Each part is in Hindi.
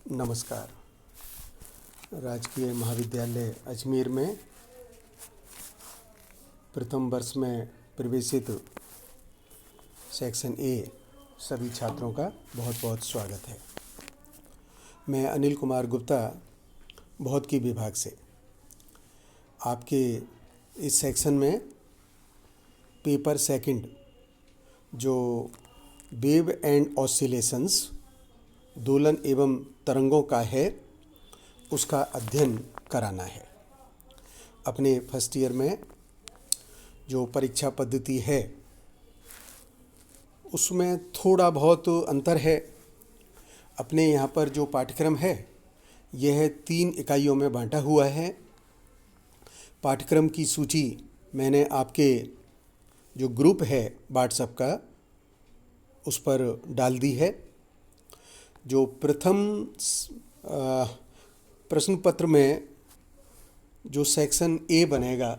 नमस्कार। राजकीय महाविद्यालय अजमेर में प्रथम वर्ष में प्रवेशित सेक्शन ए सभी छात्रों का बहुत बहुत स्वागत है। मैं अनिल कुमार गुप्ता, भौतिकी विभाग से आपके इस सेक्शन में पेपर सेकंड जो वेव एंड ऑसिलेशंस दोलन एवं तरंगों का है उसका अध्ययन कराना है। अपने फर्स्ट ईयर में जो परीक्षा पद्धति है उसमें थोड़ा बहुत अंतर है। अपने यहाँ पर जो पाठ्यक्रम है यह 3 इकाइयों में बांटा हुआ है। पाठ्यक्रम की सूची मैंने आपके जो ग्रुप है व्हाट्सएप का उस पर डाल दी है। जो प्रथम प्रश्न पत्र में जो सेक्शन ए बनेगा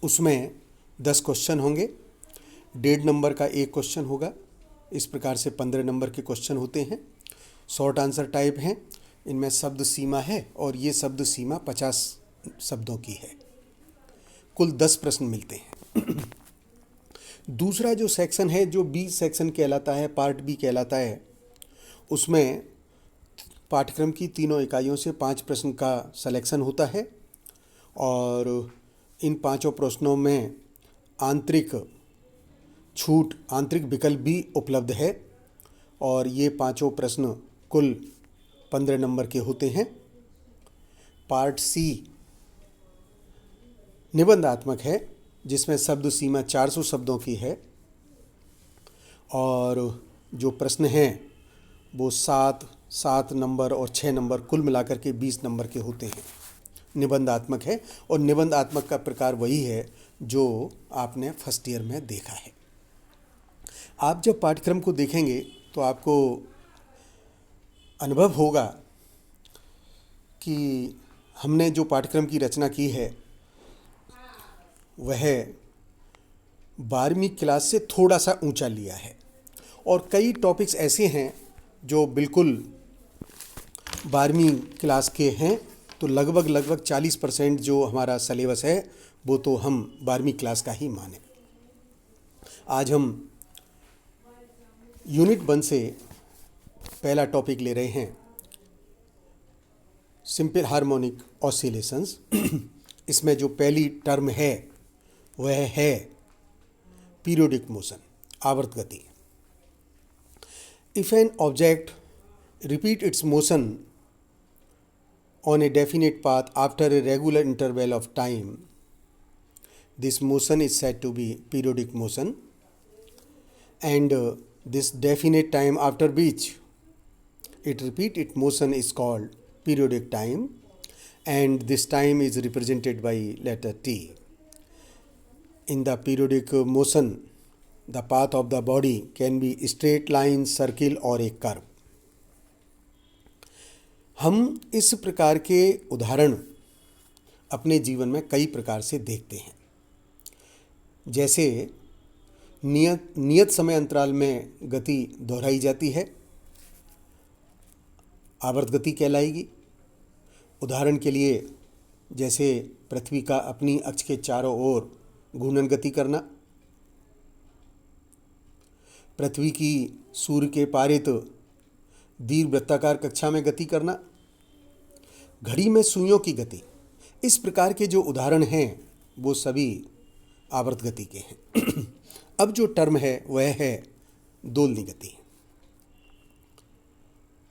उसमें 10 क्वेश्चन होंगे। 1.5 नंबर का एक क्वेश्चन होगा। इस प्रकार से 15 नंबर के क्वेश्चन होते हैं। शॉर्ट आंसर टाइप हैं। इनमें शब्द सीमा है और ये शब्द सीमा 50 शब्दों की है। कुल 10 प्रश्न मिलते हैं। दूसरा जो सेक्शन है जो बी सेक्शन कहलाता है, पार्ट बी कहलाता है, उसमें पाठ्यक्रम की तीनों इकाइयों से 5 प्रश्न का सिलेक्शन होता है और इन 5 प्रश्नों में आंतरिक छूट, आंतरिक विकल्प भी उपलब्ध है और ये 5 प्रश्न कुल 15 नंबर के होते हैं। पार्ट सी निबंधात्मक है जिसमें शब्द सीमा 400 शब्दों की है और जो प्रश्न हैं वो 7 नंबर और 6 नंबर कुल मिलाकर के 20 नंबर के होते हैं। निबंधात्मक है और निबंधात्मक का प्रकार वही है जो आपने फर्स्ट ईयर में देखा है। आप जब पाठ्यक्रम को देखेंगे तो आपको अनुभव होगा कि हमने जो पाठ्यक्रम की रचना की है वह 12वीं क्लास से थोड़ा सा ऊंचा लिया है और कई टॉपिक्स ऐसे हैं जो बिल्कुल 12वीं क्लास के हैं। तो लगभग 40% जो हमारा सिलेबस है वो तो हम 12वीं क्लास का ही माने। आज हम यूनिट 1 से पहला टॉपिक ले रहे हैं, सिंपल हार्मोनिक ऑसिलेशंस। इसमें जो पहली टर्म है वह है पीरियोडिक मोशन, आवर्त गति। If an object repeat its motion on a definite path after a regular interval of time, this motion is said to be periodic motion, and this definite time after which it repeat its motion is called periodic time, and this time is represented by letter T. In the periodic motion, the path of the body can be straight line, circle और एक कर्व। हम इस प्रकार के उदाहरण अपने जीवन में कई प्रकार से देखते हैं। जैसे नियत समय अंतराल में गति दोहराई जाती है, आवर्त गति कहलाएगी। उदाहरण के लिए जैसे पृथ्वी का अपनी अक्ष के चारों ओर घूर्णन गति करना, पृथ्वी की सूर्य के पारित दीर्घवृत्ताकार कक्षा में गति करना, घड़ी में सुइयों की गति। इस प्रकार के जो उदाहरण हैं वो सभी आवर्त गति के हैं। अब जो टर्म है वह है दोलनी गति।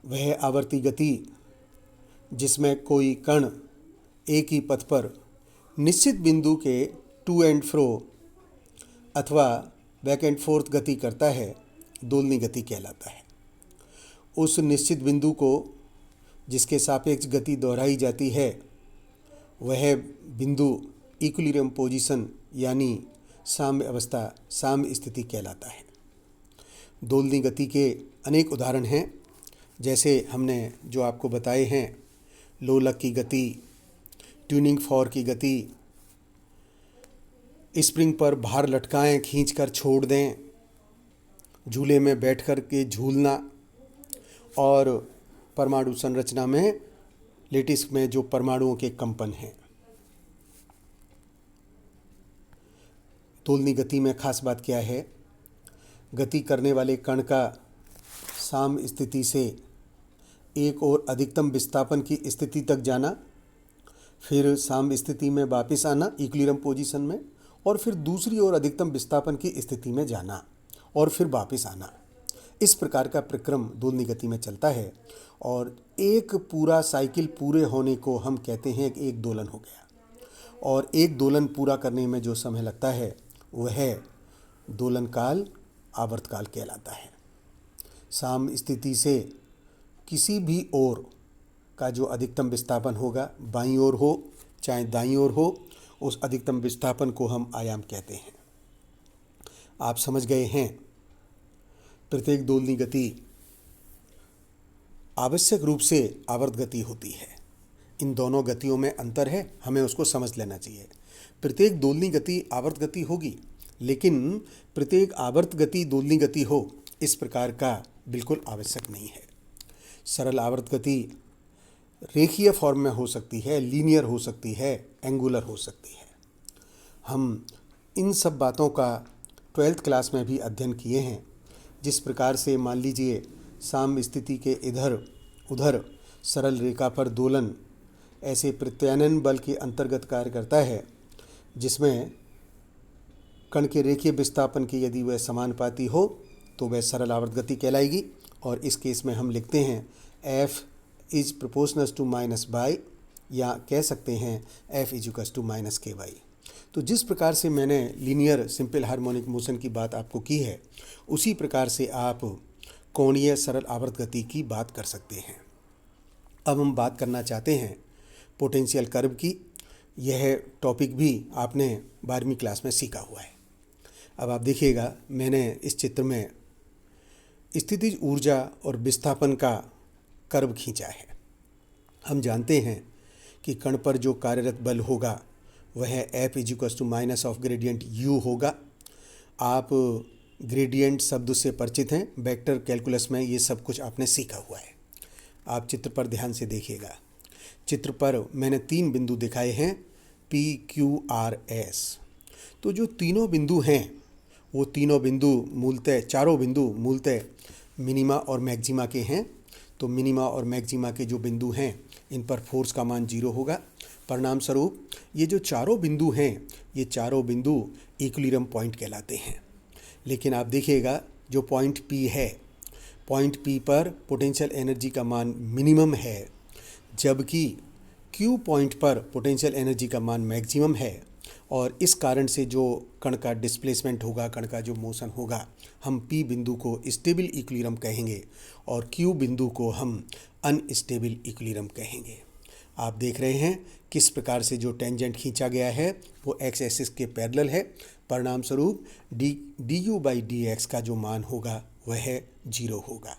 वह आवर्ती गति जिसमें कोई कण एक ही पथ पर निश्चित बिंदु के टू एंड फ्रो अथवा बैक एंड फोर्थ गति करता है, दोलनी गति कहलाता है। उस निश्चित बिंदु को जिसके सापेक्ष गति दोहराई जाती है वह बिंदु इक्विलिब्रियम पोजीशन यानी साम्य अवस्था, साम्य स्थिति कहलाता है। दोलनी गति के अनेक उदाहरण हैं। जैसे हमने जो आपको बताए हैं, लोलक की गति, ट्यूनिंग फॉर्क की गति, स्प्रिंग पर भार लटकाएं, खींचकर छोड़ दें, झूले में बैठ कर के झूलना और परमाणु संरचना में लेटिस में जो परमाणुओं के कंपन हैं। तोलनी गति में खास बात क्या है? गति करने वाले कण का साम स्थिति से एक और अधिकतम विस्थापन की स्थिति तक जाना, फिर साम स्थिति में वापस आना इक्विलिब्रियम पोजीशन में, और फिर दूसरी ओर अधिकतम विस्थापन की स्थिति में जाना और फिर वापस आना। इस प्रकार का प्रक्रम दोलनी गति में चलता है और एक पूरा साइकिल पूरे होने को हम कहते हैं कि एक दोलन हो गया। और एक दोलन पूरा करने में जो समय लगता है वह दोलन काल आवर्त काल कहलाता है। साम स्थिति से किसी भी ओर का जो अधिकतम विस्थापन होगा, बाईं ओर हो चाहे दाईं ओर हो, उस अधिकतम विस्थापन को हम आयाम कहते हैं। आप समझ गए हैं। प्रत्येक दोलनी गति आवश्यक रूप से आवर्त गति होती है। इन दोनों गतियों में अंतर है, हमें उसको समझ लेना चाहिए। प्रत्येक दोलनी गति आवर्त गति होगी, लेकिन प्रत्येक आवर्त गति दोलनी गति हो इस प्रकार का बिल्कुल आवश्यक नहीं है। सरल आवर्त गति रेखीय फॉर्म में हो सकती है, लीनियर हो सकती है, एंगुलर हो सकती है। हम इन सब बातों का 12th क्लास में भी अध्ययन किए हैं। जिस प्रकार से मान लीजिए साम स्थिति के इधर उधर सरल रेखा पर दोलन ऐसे प्रत्यानयन बल के अंतर्गत कार्य करता है, जिसमें कण के रेखीय विस्थापन की यदि वह समानुपाती हो तो वह सरल आवर्त गति कहलाएगी। और इस केस में हम लिखते हैं F is proportional to minus by, या कह सकते हैं F is equal to minus k y. तो जिस प्रकार से मैंने लीनियर सिंपल हार्मोनिक मोशन की बात आपको की है, उसी प्रकार से आप कोणीय सरल आवर्त गति की बात कर सकते हैं। अब हम बात करना चाहते हैं पोटेंशियल कर्व की। यह टॉपिक भी आपने 12वीं क्लास में सीखा हुआ है। अब आप देखिएगा, मैंने इस चित्र में स्थितिज ऊर्जा और विस्थापन का कर्व खींचा है। हम जानते हैं कि कण पर जो कार्यरत बल होगा वह F is equal to minus of gradient U होगा। आप ग्रेडियंट शब्द से परिचित हैं, वेक्टर कैलकुलस में ये सब कुछ आपने सीखा हुआ है। आप चित्र पर ध्यान से देखिएगा। चित्र पर मैंने 3 बिंदु दिखाए हैं, P, Q, R, S। तो जो तीनों बिंदु हैं वो तीनों बिंदु मूलतः, चारों बिंदु मूलतः मिनिमा और मैक्सिमा के हैं। तो मिनिमा और मैक्सिमा के जो बिंदु हैं इन पर फोर्स का मान 0 होगा। परिणाम स्वरूप ये जो चारों बिंदु हैं ये चारों बिंदु इक्विलिब्रियम पॉइंट कहलाते हैं। लेकिन आप देखिएगा जो पॉइंट P है, पॉइंट P पर पोटेंशियल एनर्जी का मान मिनिमम है, जबकि Q पॉइंट पर पोटेंशियल एनर्जी का मान मैक्सिमम है। और इस कारण से जो कण का डिस्प्लेसमेंट होगा, कण का जो मोशन होगा, हम P बिंदु को स्टेबल इक्विलिब्रियम कहेंगे और Q बिंदु को हम अनस्टेबल इक्विलिब्रियम कहेंगे। आप देख रहे हैं किस प्रकार से जो टेंजेंट खींचा गया है वो एक्स एक्सिस के पैरेलल है। परिणाम स्वरूप du बाई dx का जो मान होगा वह 0 होगा।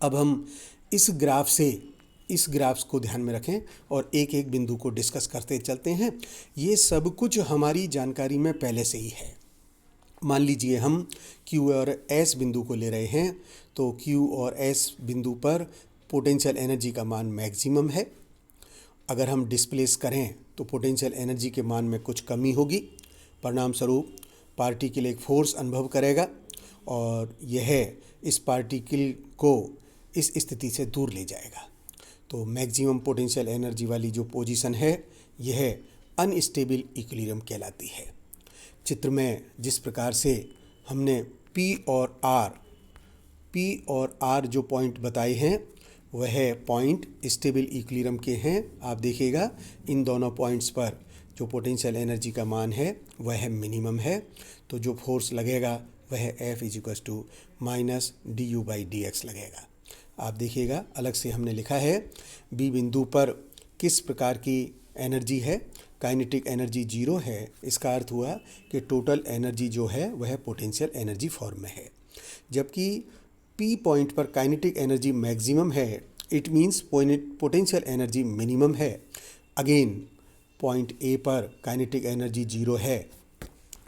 अब हम इस ग्राफ्स को ध्यान में रखें और एक एक बिंदु को डिस्कस करते चलते हैं। ये सब कुछ हमारी जानकारी में पहले से ही है। मान लीजिए हम Q और S बिंदु को ले रहे हैं, तो Q और S बिंदु पर पोटेंशियल एनर्जी का मान मैक्सिमम है। अगर हम डिस्प्लेस करें तो पोटेंशियल एनर्जी के मान में कुछ कमी होगी। परिणाम स्वरूप पार्टिकल एक फोर्स अनुभव करेगा और यह इस पार्टिकल को इस स्थिति से दूर ले जाएगा। तो मैक्सिमम पोटेंशियल एनर्जी वाली जो पोजीशन है यह अनस्टेबल इक्विलिब्रियम कहलाती है। चित्र में जिस प्रकार से हमने P और R जो पॉइंट बताए हैं वह पॉइंट स्टेबल इक्विलिब्रियम के हैं। आप देखिएगा इन दोनों पॉइंट्स पर जो पोटेंशियल एनर्जी का मान है वह मिनिमम है, तो जो फोर्स लगेगा वह F is equal to minus du by dx लगेगा। आप देखिएगा अलग से हमने लिखा है B बिंदु पर किस प्रकार की एनर्जी है, काइनेटिक एनर्जी 0 है। इसका अर्थ हुआ कि टोटल एनर्जी जो है वह पोटेंशियल एनर्जी फॉर्म में है। जबकि P पॉइंट पर काइनेटिक एनर्जी मैक्सिमम है, it means potential energy minimum है। अगेन पॉइंट A पर काइनेटिक एनर्जी 0 है।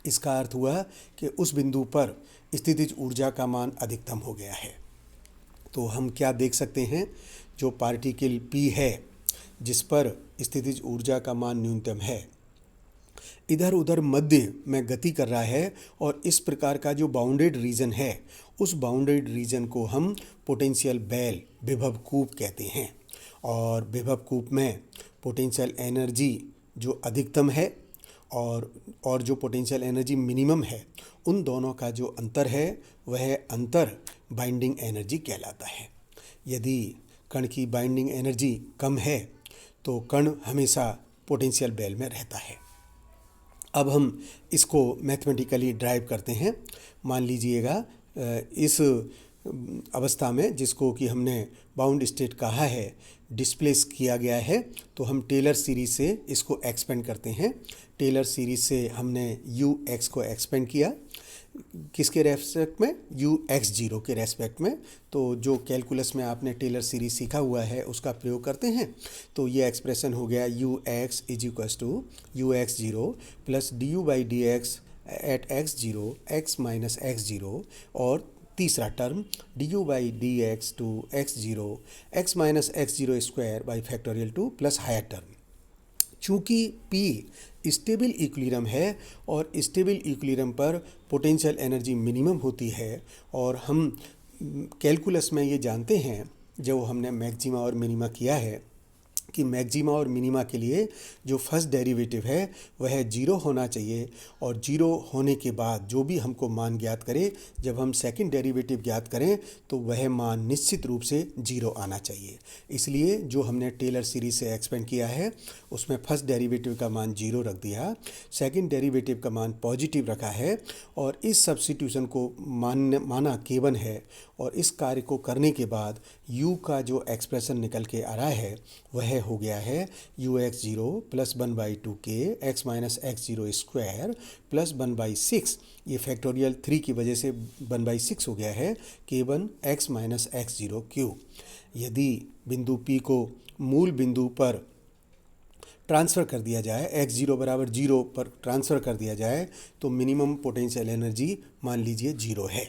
इसका अर्थ हुआ कि उस बिंदु पर स्थितिज ऊर्जा का मान अधिकतम हो गया है। तो हम क्या देख सकते हैं जो पार्टिकल P है जिस पर स्थितिज ऊर्जा का मान न्यूनतम है, इधर उधर मध्य में गति कर रहा है और इस प्रकार का जो बाउंडेड रीजन है, उस बाउंडेड रीजन को हम पोटेंशियल बेल, विभव कूप कहते हैं। और विभव कूप में पोटेंशियल एनर्जी जो अधिकतम है और जो पोटेंशियल एनर्जी मिनिमम है, उन दोनों का जो अंतर है वह अंतर बाइंडिंग एनर्जी कहलाता है। यदि कण की बाइंडिंग एनर्जी कम है तो कण हमेशा पोटेंशियल बेल में रहता है। अब हम इसको मैथमेटिकली ड्राइव करते हैं। मान लीजिएगा इस अवस्था में जिसको कि हमने बाउंड स्टेट कहा है, डिस्प्लेस किया गया है, तो हम टेलर सीरीज से इसको एक्सपेंड करते हैं। टेलर सीरीज से हमने यू एक्स को एक्सपेंड किया, किसके रेस्पेक्ट में? यू एक्स जीरो के रेस्पेक्ट में। तो जो कैलकुलस में आपने टेलर सीरीज सीखा हुआ है उसका प्रयोग करते हैं, तो ये एक्सप्रेशन हो गया u x is equals to u x zero plus d u by d x at x zero x minus x zero, और तीसरा term d u by d x two x zero x minus x zero square by factorial two plus higher term. चूँकि P स्टेबल इक्विलिब्रियम है और स्टेबल इक्विलिब्रियम पर पोटेंशियल एनर्जी मिनिमम होती है, और हम कैलकुलस में ये जानते हैं जो हमने मैक्सिमा और मिनिमा किया है कि मैक्सिमा और मिनिमा के लिए जो फर्स्ट डेरिवेटिव है वह जीरो होना चाहिए, और जीरो होने के बाद जो भी हमको मान ज्ञात करे, जब हम सेकंड डेरिवेटिव ज्ञात करें तो वह मान निश्चित रूप से जीरो आना चाहिए। इसलिए जो हमने टेलर सीरीज से एक्सपेंड किया है उसमें फर्स्ट डेरिवेटिव का मान जीरो रख दिया, सेकंड डेरिवेटिव का मान पॉजिटिव रखा है, और इस सब्स्टिट्यूशन को माना K1 है, और इस कार्य को करने के बाद u का जो एक्सप्रेशन निकल के आ रहा है वह हो गया है you x zero plus 1/2 k x minus x zero square plus 1/6, ये फैक्टोरियल 3 की वजह से 1/6 हो गया है, K1 x minus x zero Q. यदि बिंदु P को मूल बिंदु पर ट्रांसफ़र कर दिया जाए, एक्स जीरो बराबर जीरो पर ट्रांसफ़र कर दिया जाए, तो मिनिमम पोटेंशियल एनर्जी मान लीजिए जीरो है।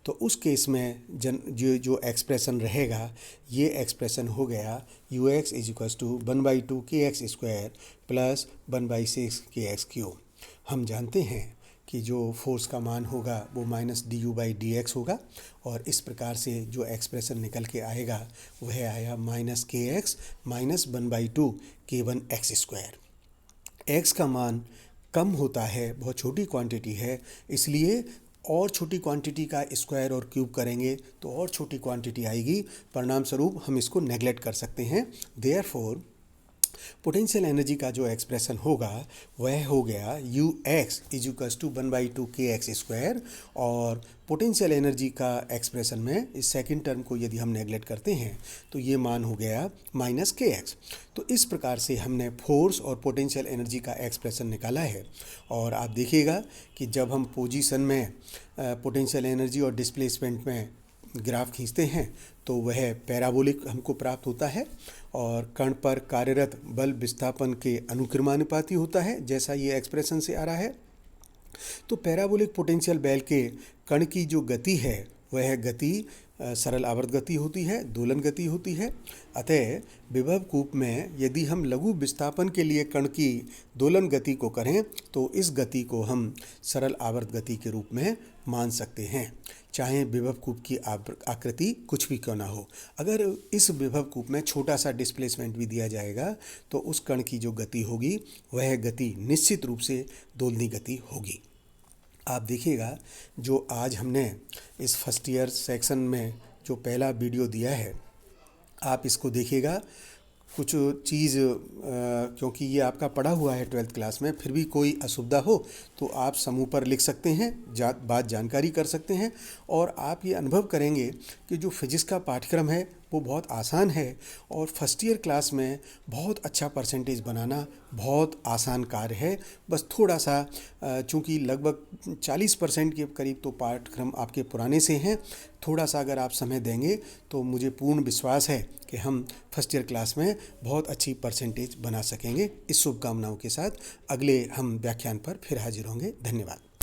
तो उस केस में जो एक्सप्रेशन रहेगा, ये एक्सप्रेशन हो गया u x is equals to 1/2 k x square plus 1/6 के एक्स क्यूब। हम जानते हैं कि जो फोर्स का मान होगा वो minus D u by d x होगा, और इस प्रकार से जो एक्सप्रेशन निकल के आएगा वह आया माइनस के x minus 1/2 K1 x square. X का मान कम होता है, बहुत छोटी क्वांटिटी है, इसलिए और छोटी क्वांटिटी का स्क्वायर और क्यूब करेंगे तो और छोटी क्वांटिटी आएगी, परिणाम स्वरूप हम इसको नेगलेक्ट कर सकते हैं। देयरफॉर पोटेंशियल एनर्जी का जो एक्सप्रेशन होगा वह हो गया u x is equals to 1/2 k x square, और पोटेंशियल एनर्जी का एक्सप्रेशन में इस सेकंड टर्म को यदि हम नेगलेक्ट करते हैं तो ये मान हो गया माइनस के एक्स। तो इस प्रकार से हमने फोर्स और पोटेंशियल एनर्जी का एक्सप्रेशन निकाला है। और आप देखिएगा कि जब हम पोजीशन में पोटेंशियल एनर्जी और डिस्प्लेसमेंट में ग्राफ खींचते हैं तो वह पैराबोलिक हमको प्राप्त होता है, और कण पर कार्यरत बल विस्थापन के अनुक्रमानुपाती होता है, जैसा ये एक्सप्रेशन से आ रहा है। तो पैराबोलिक पोटेंशियल बेल के कण की जो गति है वह गति सरल आवर्त गति होती है, दोलन गति होती है। अतः विभव कूप में यदि हम लघु विस्थापन के लिए कण की दोलन गति को करें तो इस गति को हम सरल आवर्त गति के रूप में मान सकते हैं, चाहे विभव कूप की आकृति कुछ भी क्यों ना हो। अगर इस विभव कूप में छोटा सा डिस्प्लेसमेंट भी दिया जाएगा तो उस कण की जो गति होगी वह गति निश्चित रूप से दोलनी गति होगी। आप देखिएगा जो आज हमने इस फर्स्ट ईयर सेक्शन में जो पहला वीडियो दिया है, आप इसको देखिएगा। कुछ चीज़ क्योंकि ये आपका पढ़ा हुआ है 12th क्लास में, फिर भी कोई असुविधा हो तो आप समूह पर लिख सकते हैं, बात जानकारी कर सकते हैं, और आप ये अनुभव करेंगे कि जो फिजिक्स का पाठ्यक्रम है वो बहुत आसान है, और फर्स्ट ईयर क्लास में बहुत अच्छा परसेंटेज बनाना बहुत आसान कार्य है। बस थोड़ा सा चूँकि लगभग 40% के करीब तो पाठ्यक्रम आपके पुराने से हैं, थोड़ा सा अगर आप समय देंगे तो मुझे पूर्ण विश्वास है कि हम फर्स्ट ईयर क्लास में बहुत अच्छी परसेंटेज बना सकेंगे। इस शुभकामनाओं के साथ अगले हम व्याख्यान पर फिर हाजिर होंगे। धन्यवाद।